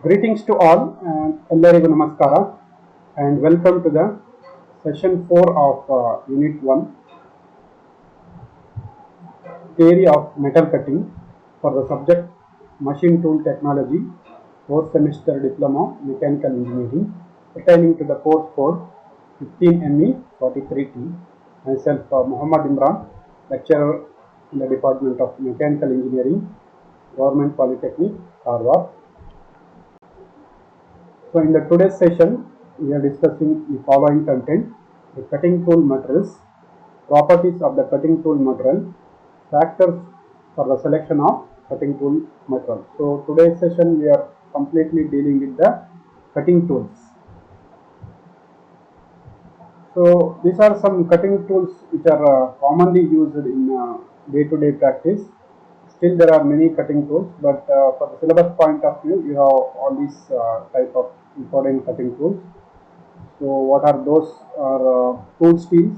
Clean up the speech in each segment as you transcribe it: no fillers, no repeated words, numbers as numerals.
Greetings to all, and Ellarigu Namaskara, and welcome to the session 4 of Unit 1, Theory of Metal Cutting for the subject Machine Tool Technology, 4th Semester Diploma Mechanical Engineering, pertaining to the course code 15ME 43T. Myself, Muhammad Imran, lecturer in the Department of Mechanical Engineering, Government Polytechnic, Dharwad. So in the today's session, we are discussing the following content: the cutting tool materials, properties of the cutting tool material, factors for the selection of cutting tool material. So today's session we are completely dealing with the cutting tools. So these are some cutting tools which are commonly used in day-to-day practice. Still there are many cutting tools, but for the syllabus point of view, you have all these type of important cutting tools. So what are those? Are tool steels,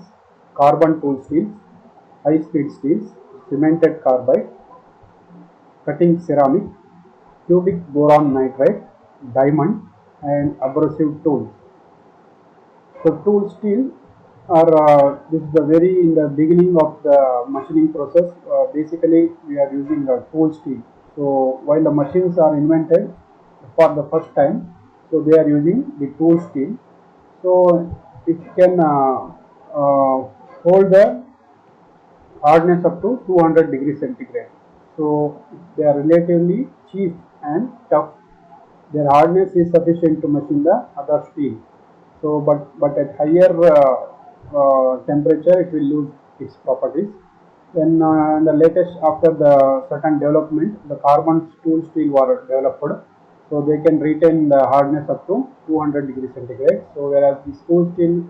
carbon tool steels, high speed steels, cemented carbide, cutting ceramic, cubic boron nitride, diamond, and abrasive tools. So tool steel are this is the very in the beginning of the machining process. Basically, we are using the tool steel. So while the machines are invented for the first time, so they are using the tool steel. So it can hold the hardness up to 200 degrees centigrade. So they are relatively cheap and tough. Their hardness is sufficient to machine the other steel. So but at higher temperature it will lose its properties. Then the latest after the certain development, the carbon tool steel were developed, so they can retain the hardness up to 200 degrees centigrade. So whereas the tool steel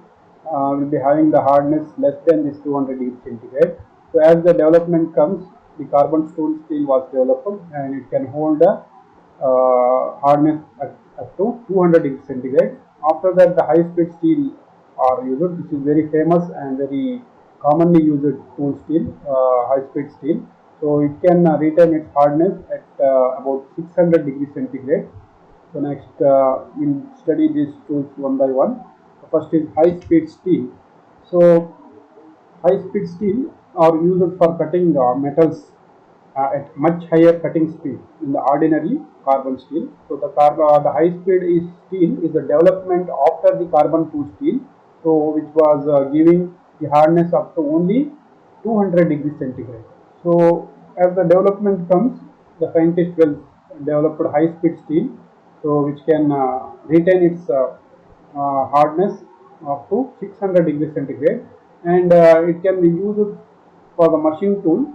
will be having the hardness less than this 200 degrees centigrade. So as the development comes, the carbon tool steel was developed and it can hold the hardness up to 200 degrees centigrade. After that, the high speed steel are used, which is very famous and very commonly used tool steel, high speed steel. So it can retain its hardness at about 600 degrees centigrade. So next we'll study these tools one by one. The first is high speed steel. So high speed steel are used for cutting metals at much higher cutting speed in the ordinary carbon steel. So the high speed is steel is the development after the carbon tool steel, so which was giving the hardness up to only 200 degrees centigrade. So as the development comes, the scientist will develop high speed steel, so which can retain its hardness up to 600 degrees centigrade, and it can be used for the machine tool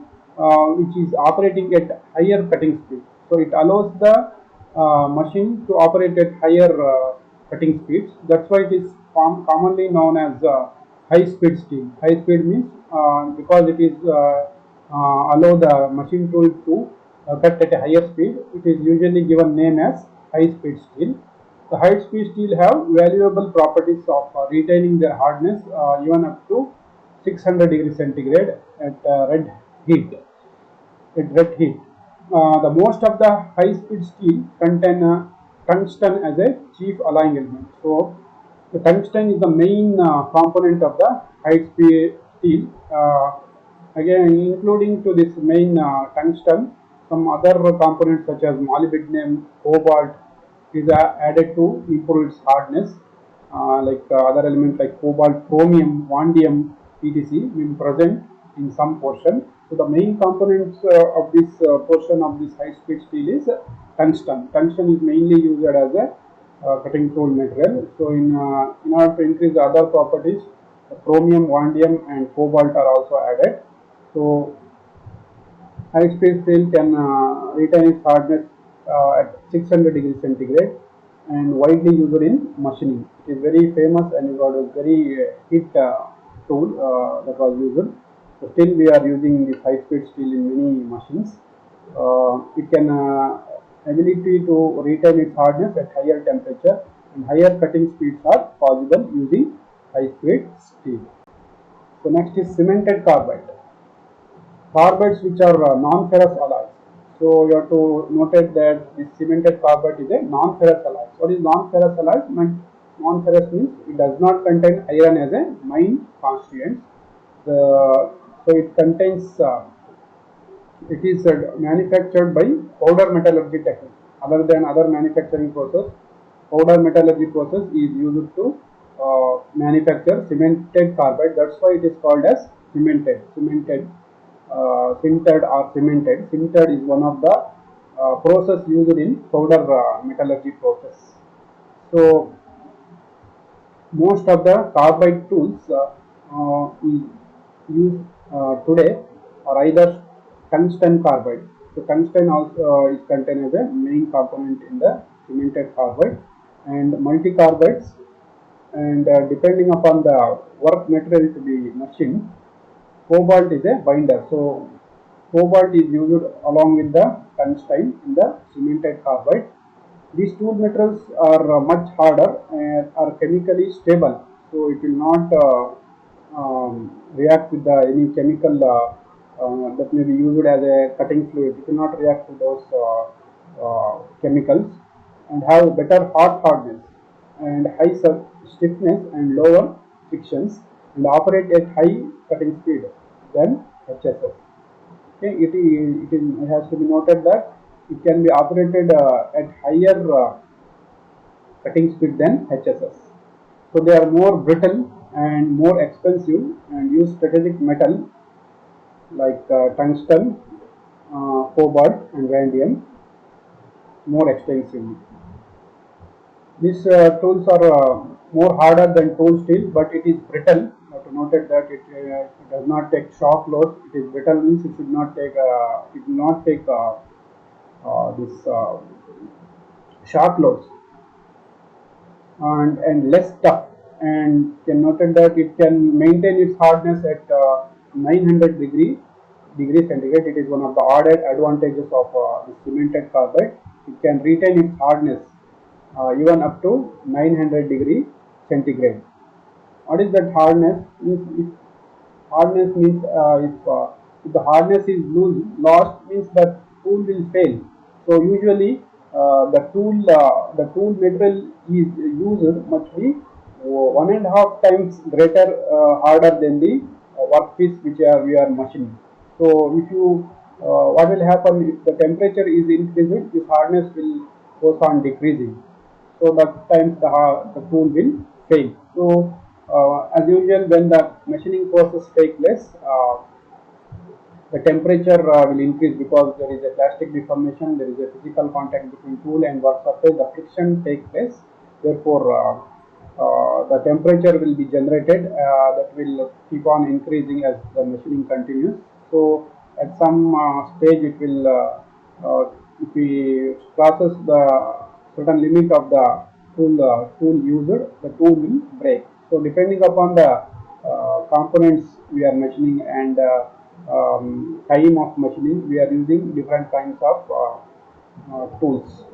which is operating at higher cutting speed. So it allows the machine to operate at higher cutting speeds. That's why it is commonly known as high speed steel. High speed means because it is allow the machine tool to cut at a higher speed. It is usually given name as high speed steel. The high speed steel have valuable properties of retaining their hardness even up to 600 degrees centigrade at red heat. The most of the high-speed steel contain tungsten as a chief alloying element. So the tungsten is the main component of the high-speed steel. Again, including to this main tungsten, some other components such as molybdenum, cobalt is added to improve its hardness. Other elements like cobalt, chromium, vanadium, etc. will present in some portion. So the main components of this portion of this high-speed steel is tungsten. Tungsten is mainly used as a cutting tool material. So in order to increase the other properties, chromium, vanadium, and cobalt are also added. So high-speed steel can retain its hardness at 600 degrees centigrade and widely used in machining. It is very famous and it was a very heat tool that was used. So still we are using this high-speed steel in many machines. It can ability to retain its hardness at higher temperature, and higher cutting speeds are possible using high-speed steel. So next is cemented carbide. Carbides which are non-ferrous alloys. So you have to notate that this cemented carbide is a non-ferrous alloy. What is non-ferrous alloy? Non-ferrous means it does not contain iron as a main constituent. So it contains it is manufactured by powder metallurgy technique. Other than other manufacturing process, powder metallurgy process is used to manufacture cemented carbide. That's why it is called as sintered or cemented. Sintered is one of the process used in powder metallurgy process. So most of the carbide tools is used today are either tungsten carbide. So tungsten also is contained as a main component in the cemented carbide, and multi carbides, and depending upon the work material to be machined, cobalt is a binder. So cobalt is used along with the tungsten in the cemented carbide. These tool metals are much harder and are chemically stable, so it will not react with any chemical that may be used as a cutting fluid. It will not react with those chemicals, and have better hardness and high stiffness and lower frictions, and operate at high cutting speed than HSS. Okay, it has to be noted that it can be operated at higher cutting speed than HSS. So they are more brittle and more expensive, and use strategic metal like tungsten, cobalt, and vanadium more extensively. These tools are more harder than tool steel, but it is brittle. You have to note that it does not take shock loads. It is brittle means it should not take it will not take this shock loads, and less tough, and can noted that it can maintain its hardness at 900 degree centigrade. It is one of the added advantages of the cemented carbide. It can retain its hardness even up to 900 degree centigrade. What is that hardness? Hardness means if the hardness is lost, means that tool will fail. So usually the tool material is used must be 1.5 times greater harder than the workpiece which we are machining. So if you what will happen if the temperature is increased, this hardness will goes on decreasing. So that times the tool will fail. So as usual, when the machining process takes place, the temperature will increase because there is a plastic deformation, there is a physical contact between tool and work surface, the friction takes place. Therefore, the temperature will be generated that will keep on increasing as the machining continues. So at some stage it will, if we crosses the certain limit of the tool used, the tool will break. So depending upon the components we are machining and time of machining, we are using different kinds of tools.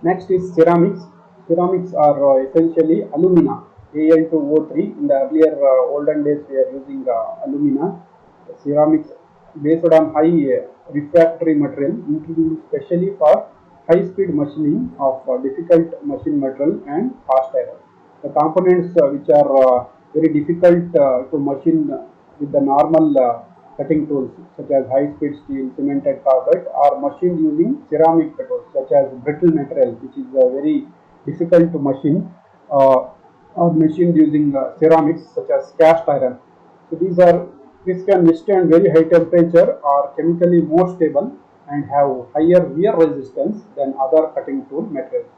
Next is ceramics. Ceramics are essentially alumina, Al2O3. In the earlier olden days, we are using alumina. Ceramics based on high refractory material, introduced specially for high-speed machining of difficult machine material and fast iron. The components which are very difficult to machine with the normal cutting tools such as high-speed steel, cemented carbide are machined using ceramic tools such as brittle material, which is very difficult to machine, are machined using ceramics such as cast iron. So this can withstand very high temperature, are chemically more stable, and have higher wear resistance than other cutting tool materials.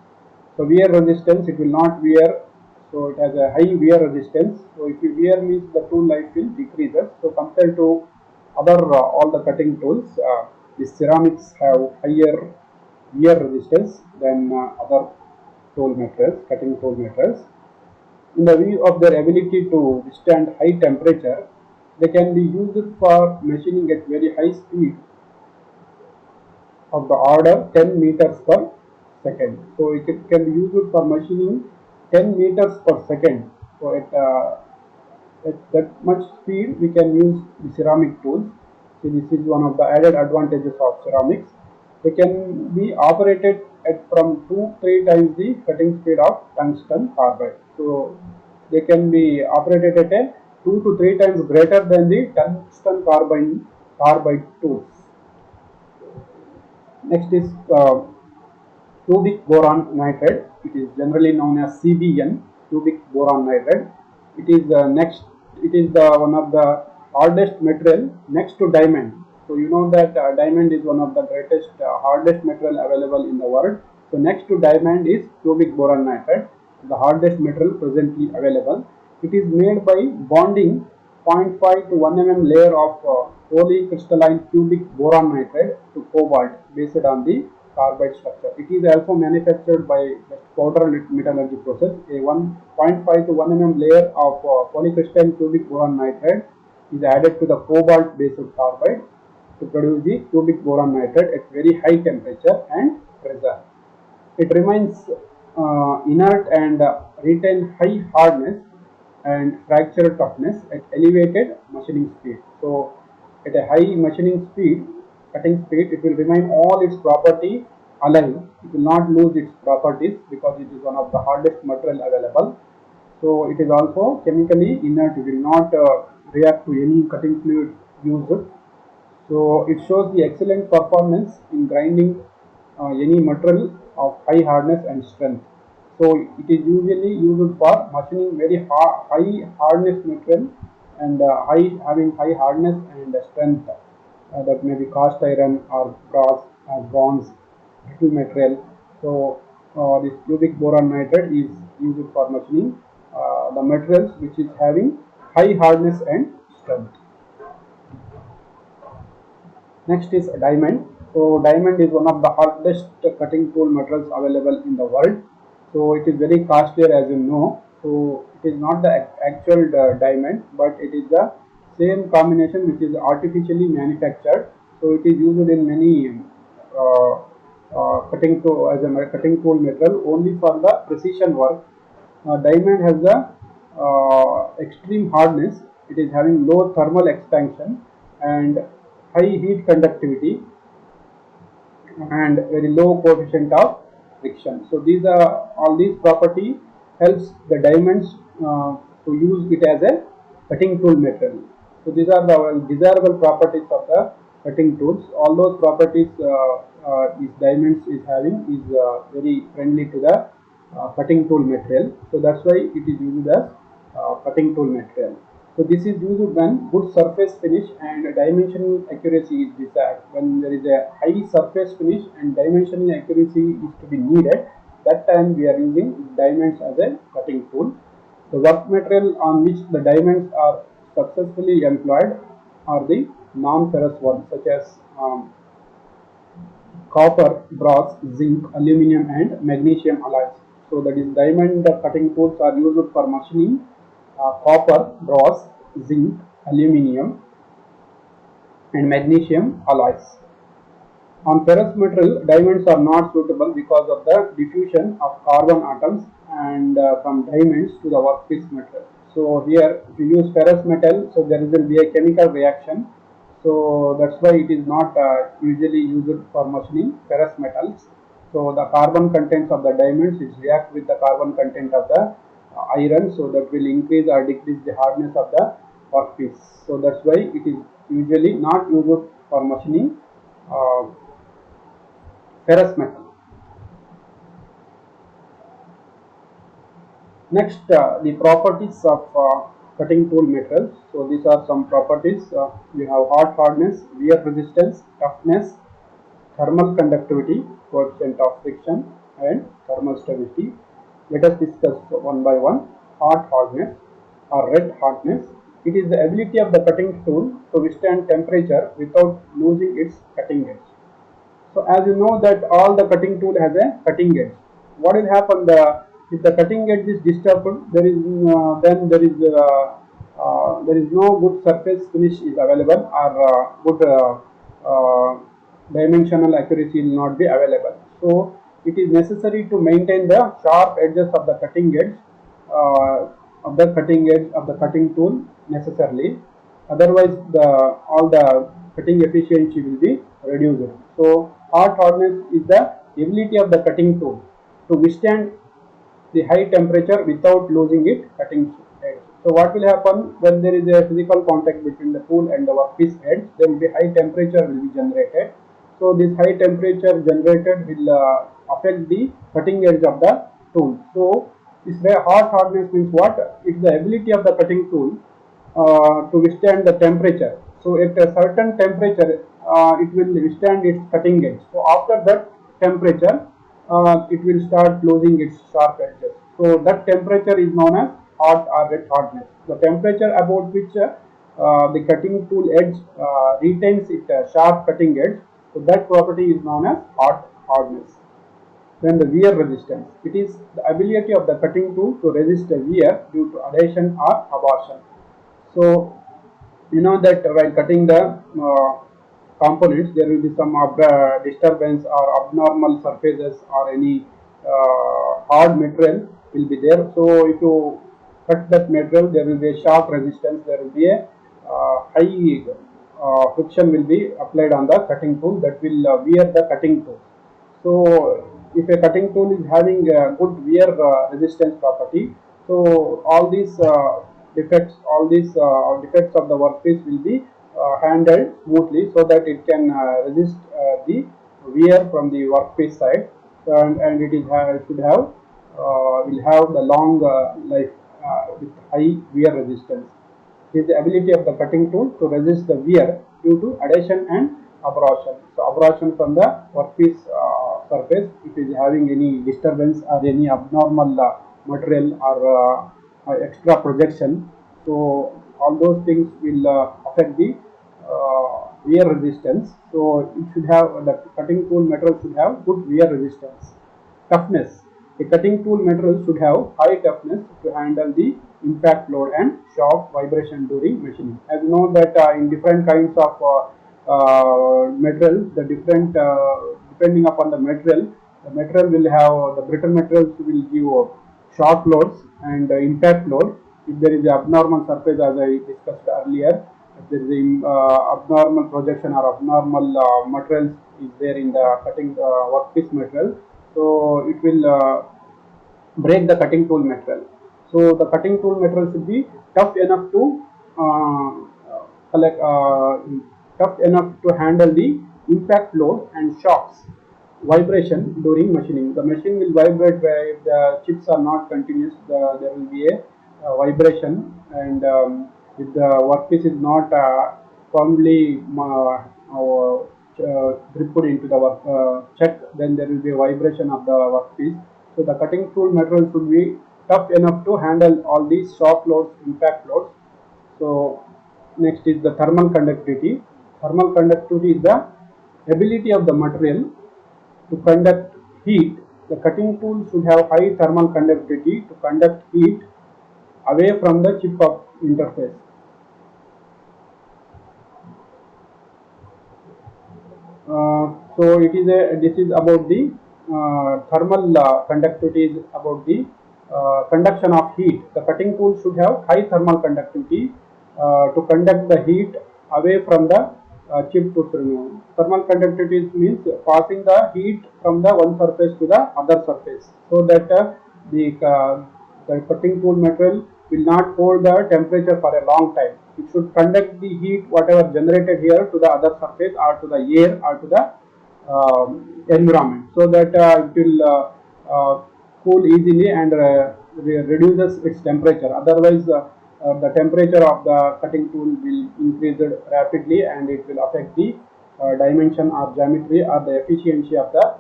So wear resistance, it will not wear, so it has a high wear resistance. So if you wear means the tool life will decreases. So compared to other all the cutting tools, the ceramics have higher wear resistance than other tool materials, cutting tool materials. In the view of their ability to withstand high temperature, they can be used for machining at very high speed of the order 10 meters per second. So it can be used for machining 10 meters per second. So at that much speed we can use the ceramic tools. So this is one of the added advantages of ceramics. They can be operated at from 2-3 times the cutting speed of tungsten carbide. So they can be operated at a 2 to 3 times greater than the tungsten carbide tools. Next is cubic boron nitride. It is generally known as CBN, cubic boron nitride. It is next. It is the one of the hardest material next to diamond. So you know that diamond is one of the greatest hardest material available in the world. So next to diamond is cubic boron nitride, the hardest material presently available. It is made by bonding 0.5 to 1 mm layer of polycrystalline cubic boron nitride to cobalt based on the carbide structure. It is also manufactured by the powder metallurgy process. A 1.5 to 1 mm layer of polycrystalline cubic boron nitride is added to the cobalt based carbide to produce the cubic boron nitride at very high temperature and pressure. It remains inert and retain high hardness and fracture toughness at elevated machining speed. So at a high machining speed, cutting speed, it will remain all its property alive. It will not lose its properties because it is one of the hardest material available. So it is also chemically inert. It will not react to any cutting fluid used. So it shows the excellent performance in grinding any material of high hardness and strength. So it is usually used for machining very high hardness material and having high hardness and strength. That may be cast iron or brass or bronze brittle material. So this cubic boron nitride is used for machining the materials which is having high hardness and strength. Next is diamond. So diamond is one of the hardest cutting tool materials available in the world. So it is very costlier, as you know. So it is not the actual diamond, but it is the same combination which is artificially manufactured. So it is used in many cutting tool as a cutting tool material only for the precision work. Diamond has the extreme hardness. It is having low thermal expansion and high heat conductivity and very low coefficient of friction. So these are all these property helps the diamonds to use it as a cutting tool material. So these are the desirable properties of the cutting tools. All those properties these diamonds is having is very friendly to the cutting tool material. So that's why it is used as cutting tool material. So this is used when good surface finish and dimensional accuracy is desired. When there is a high surface finish and dimensional accuracy is to be needed, that time we are using diamonds as a cutting tool. The work material on which the diamonds are successfully employed are the non-ferrous ones such as copper, brass, zinc, aluminum and magnesium alloys. So that is diamond cutting tools are used for machining copper, brass, zinc, aluminum and magnesium alloys. On ferrous material, diamonds are not suitable because of the diffusion of carbon atoms and from diamonds to the workpiece material. So here if you use ferrous metal, so there will be a chemical reaction. So that's why it is not usually used for machining ferrous metals. So the carbon contents of the diamonds it react with the carbon content of the iron, so that will increase or decrease the hardness of the workpiece. So that's why it is usually not used for machining ferrous metal. Next, the properties of cutting tool materials. So these are some properties. We have hot hardness, wear resistance, toughness, thermal conductivity, coefficient of friction and thermal stability. Let us discuss one by one. Hot hardness or red hardness. It is the ability of the cutting tool to withstand temperature without losing its cutting edge. So as you know that all the cutting tool has a cutting edge. What will happen if the cutting edge is disturbed? There is then there is no good surface finish is available or good dimensional accuracy will not be available. So it is necessary to maintain the sharp edges of the cutting edge of the cutting edge of the cutting tool necessarily. Otherwise, all the cutting efficiency will be reduced. So, hot hardness is the ability of the cutting tool to withstand the high temperature without losing its cutting edge. So what will happen when there is a physical contact between the tool and the workpiece edge? There will be high temperature will be generated. So this high temperature generated will affect the cutting edge of the tool. So this very hot hardness means what? It's the ability of the cutting tool to withstand the temperature. So at a certain temperature, it will withstand its cutting edge. So after that temperature, it will start losing its sharp edges. So that temperature is known as hot or red hardness. The temperature about which the cutting tool edge retains its sharp cutting edge. So that property is known as hot hardness. Then the wear resistance. It is the ability of the cutting tool to resist a wear due to adhesion or abrasion. So you know that while cutting the components, there will be some disturbance or abnormal surfaces or any hard material will be there. So if you cut that material, there will be a shock resistance, there will be a high friction will be applied on the cutting tool that will wear the cutting tool. So if a cutting tool is having a good wear resistance property, so all these defects of the workpiece will be handled smoothly so that it can resist the wear from the workpiece side, and it should have will have the long life with high wear resistance. It is the ability of the cutting tool to resist the wear due to adhesion and abrasion. So abrasion from the workpiece surface, if it is having any disturbance or any abnormal material or extra projection, so all those things will affect the wear resistance. So it should have the cutting tool metal should have good wear resistance. Toughness. A cutting tool material should have high toughness to handle the impact load and shock vibration during machining. As you know that in different kinds of materials, the different depending upon the material will have the brittle materials will give shock loads and impact load. If there is an abnormal surface, as I discussed earlier, if there is an abnormal projection or abnormal materials is there in the cutting workpiece material, so it will break the cutting tool material. So the cutting tool material should be tough enough to collect, tough enough to handle the impact load and shocks, vibration during machining. The machine will vibrate where if the chips are not continuous, there will be a vibration, and if the workpiece is not firmly gripped into the check, then there will be a vibration of the workpiece. So the cutting tool material should be tough enough to handle all these shock loads, impact loads. So next is the thermal conductivity. Thermal conductivity is the ability of the material to conduct heat. The cutting tool should have high thermal conductivity to conduct heat away from the chip of interface. So this is about the thermal conductivity is about the conduction of heat. The cutting tool should have high thermal conductivity to conduct the heat away from the chip to thermal conductivity means passing the heat from the one surface to the other surface, so that the cutting tool material will not hold the temperature for a long time. It should conduct the heat whatever generated here to the other surface or to the air or to the environment, so that it will cool easily and reduces its temperature. Otherwise, the temperature of the cutting tool will increase rapidly and it will affect the dimension or geometry or the efficiency of the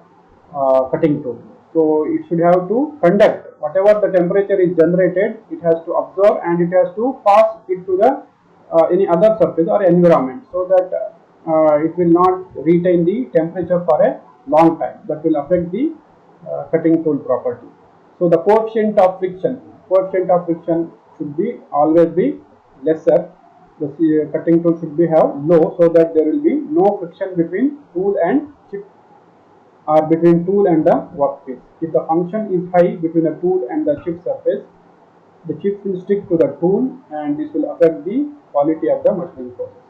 cutting tool. So it should have to conduct whatever the temperature is generated, it has to absorb and it has to pass it to the any other surface or environment, so that it will not retain the temperature for a long time. That will affect the cutting tool property. So the coefficient of friction should be always be lesser. The cutting tool should be have low, so that there will be no friction between tool and chip or between tool and the workpiece. If the function is high between the tool and the chip surface, the chip will stick to the tool and this will affect the quality of the machining process.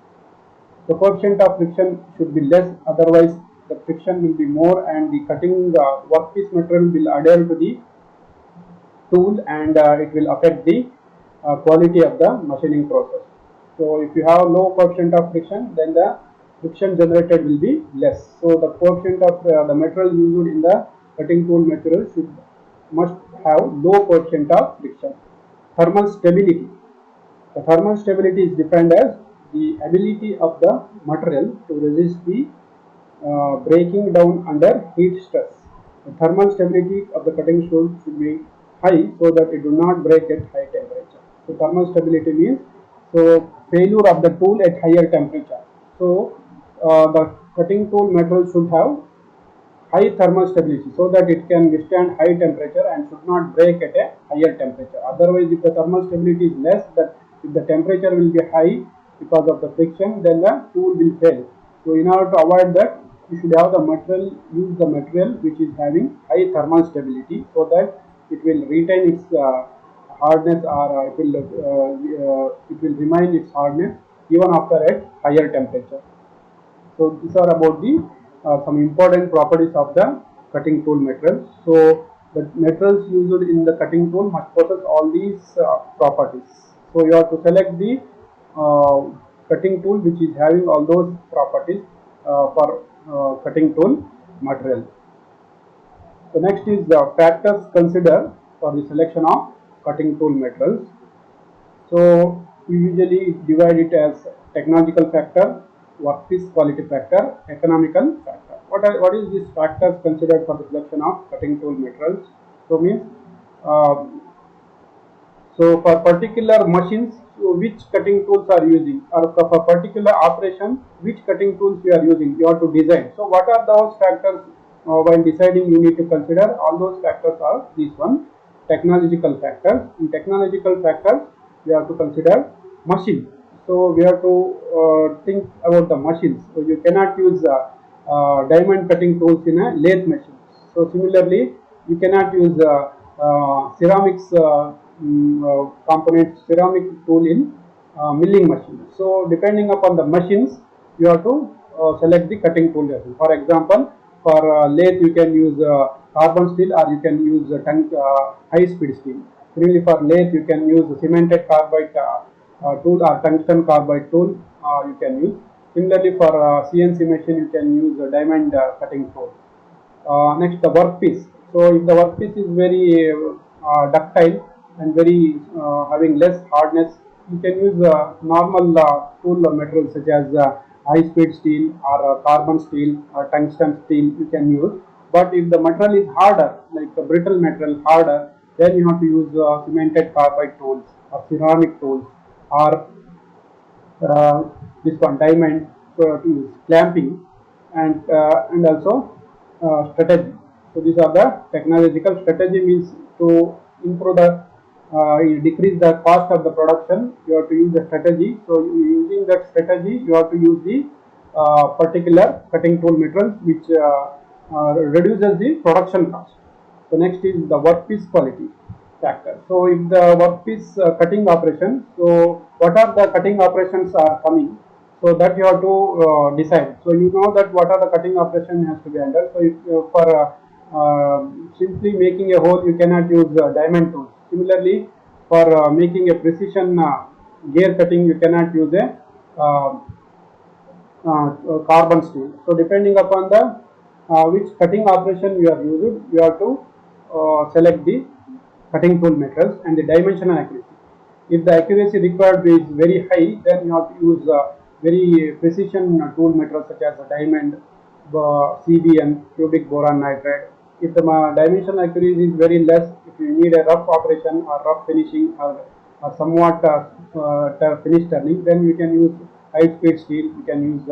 The coefficient of friction should be less, otherwise the friction will be more and the cutting workpiece material will adhere to the tool and it will affect the quality of the machining process. So if you have low coefficient of friction, then the friction generated will be less. So the coefficient of the material used in the cutting tool material must have low coefficient of friction. Thermal stability. The thermal stability is defined as the ability of the material to resist the breaking down under heat stress. The thermal stability of the cutting tool should be high so that it do not break at high temperature. So thermal stability means failure of the tool at higher temperature. So the cutting tool metal should have high thermal stability so that it can withstand high temperature and should not break at a higher temperature. Otherwise, if the thermal stability is less, that if the temperature will be high because of the friction, then the tool will fail. So in order to avoid that, you should have the material, use the material which is having high thermal stability so that it will retain its hardness or it will remain its hardness even after at higher temperature. So these are about the some important properties of the cutting tool materials. So the materials used in the cutting tool must possess all these properties. So you have to select the cutting tool which is having all those properties for cutting tool material. So next is the factors considered for the selection of cutting tool materials. So we usually divide it as technological factor, workpiece quality factor, economical factor. What is these factors considered for the selection of cutting tool materials? So means uh, so for particular machines, which cutting tools are using, or for particular operation, which cutting tools you are using, you have to design. So what are those factors while deciding you need to consider? All those factors are this one, technological factors. In technological factors, we have to consider machine. So we have to think about the machines. So you cannot use diamond cutting tools in a lathe machine. So similarly, you cannot use ceramics components, ceramic tool in milling machine. So depending upon the machines, you have to select the cutting tool. For example, for lathe you can use carbon steel or you can use high speed steel. Similarly for lathe you can use cemented carbide tool or tungsten carbide tool you can use. Similarly for CNC machine you can use a diamond cutting tool. Next the workpiece. So if the workpiece is very ductile and very having less hardness, you can use normal tool materials such as high speed steel or carbon steel or tungsten steel you can use. But if the material is harder, like a brittle material harder, then you have to use cemented carbide tools or ceramic tools or this one diamond to use clamping and also strategy. So these are the technological strategy means to improve the decrease the cost of the production. You have to use the strategy. So using that strategy, you have to use the particular cutting tool materials which reduces the production cost. So next is the workpiece quality factor. So if the workpiece cutting operation, so what are the cutting operations are coming, so that you have to decide. So you know that what are the cutting operation has to be handled. So if for simply making a hole, you cannot use diamond tools. Similarly, for making a precision gear cutting, you cannot use a carbon steel. So depending upon the which cutting operation you are using, you have to select the cutting tool methods and the dimensional accuracy. If the accuracy required is very high, then you have to use very precision tool methods such as a diamond, CBN, cubic boron nitride. If the dimensional accuracy is very less, if you need a rough operation or rough finishing or somewhat finish turning, then you can use high speed steel, you can use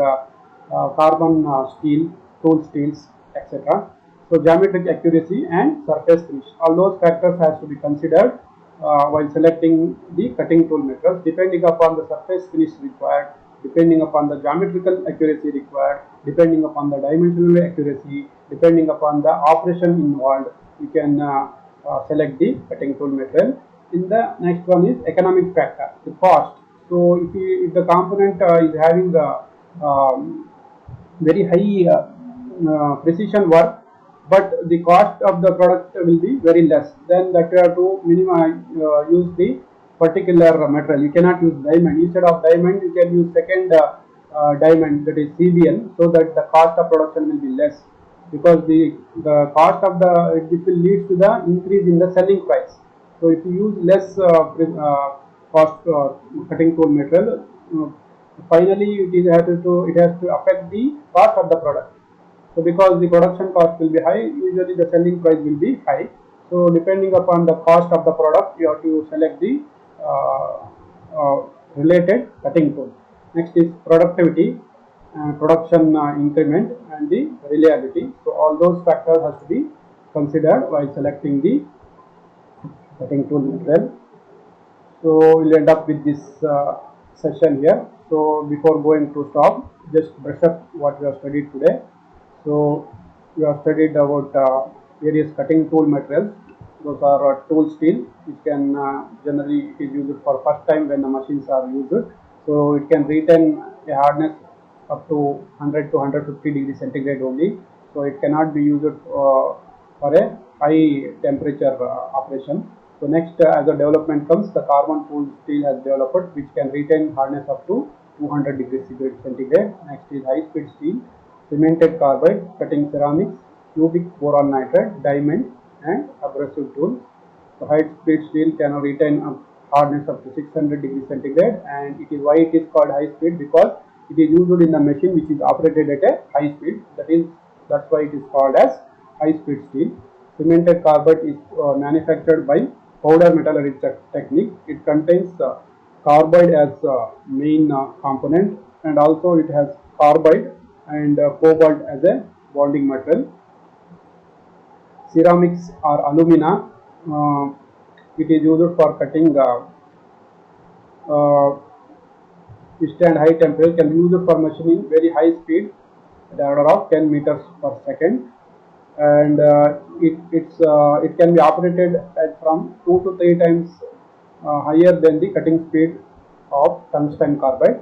carbon steel, tool steels, etc. So geometric accuracy and surface finish, all those factors has to be considered while selecting the cutting tool methods, depending upon the surface finish required, depending upon the geometrical accuracy required, depending upon the dimensional accuracy, depending upon the operation involved, you can select the cutting tool material. In the next one is economic factor, the cost. So if the component is having very high precision work, but the cost of the product will be very less, then that you have to minimize use the particular material. You cannot use diamond. Instead of diamond, you can use second diamond, that is CBN, so that the cost of production will be less, because the cost of the it will lead to the increase in the selling price. So if you use less cost cutting tool material, finally it has to affect the cost of the product. So because the production cost will be high, usually the selling price will be high. So depending upon the cost of the product, you have to select the uh, related cutting tool. Next is productivity, production increment, and the reliability. So all those factors has to be considered while selecting the cutting tool material. So we'll end up with this session here. So before going to stop, just brush up what we have studied today. So we have studied about various cutting tool materials. Those are tool steel, which can generally it is used for first time when the machines are used. So it can retain a hardness up to 100 to 150 degrees centigrade only. So it cannot be used for a high temperature operation. So next, as the development comes, the carbon tool steel has developed, which can retain hardness up to 200 degrees centigrade. Next is high speed steel, cemented carbide, cutting ceramics, cubic boron nitride, diamond, and abrasive tools. So high speed steel can retain a hardness up to 600 degrees centigrade, and it is why it is called high speed, because it is used in the machine which is operated at a high speed. That's why it is called as high speed steel. Cemented carbide is manufactured by powder metallurgy technique. It contains carbide as main component, and also it has carbide and cobalt as a bonding material. Ceramics or alumina, it is used for cutting withstand high temperature, can be used for machining very high speed at the order of 10 meters per second, and it can be operated at from 2 to 3 times higher than the cutting speed of tungsten carbide.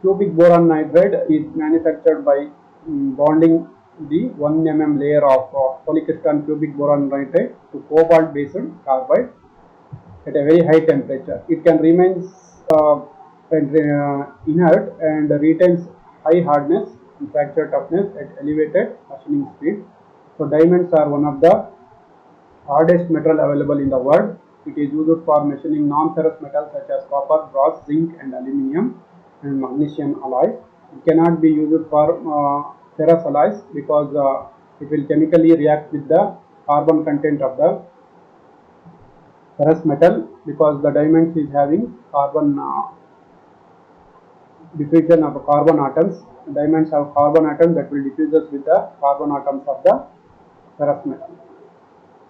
Cubic boron nitride is manufactured by bonding the 1 mm layer of polycrystalline cubic boron nitride to cobalt based carbide at a very high temperature. It can remain inert and retains high hardness and fracture toughness at elevated machining speed. So diamonds are one of the hardest metal available in the world. It is used for machining non-ferrous metals such as copper, brass, zinc, and aluminium and magnesium alloys. It cannot be used for ferrous alloys because it will chemically react with the carbon content of the ferrous metal, because the diamonds is having carbon diffusion of carbon atoms. Diamonds have carbon atoms that will diffuse with the carbon atoms of the ferrous metal.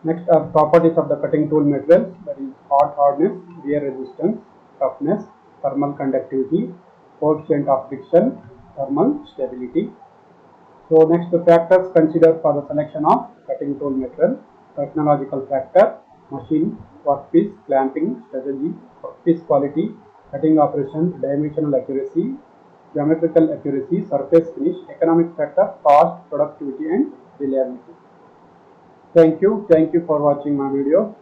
Next are properties of the cutting tool materials, that is hot hardness, wear resistance, toughness, thermal conductivity, coefficient of friction, thermal stability. So next, the factors considered for the selection of cutting tool material: technological factor, machine, workpiece, clamping strategy, workpiece quality, cutting operations, dimensional accuracy, geometrical accuracy, surface finish, economic factor, cost, productivity, and reliability. Thank you for watching my video.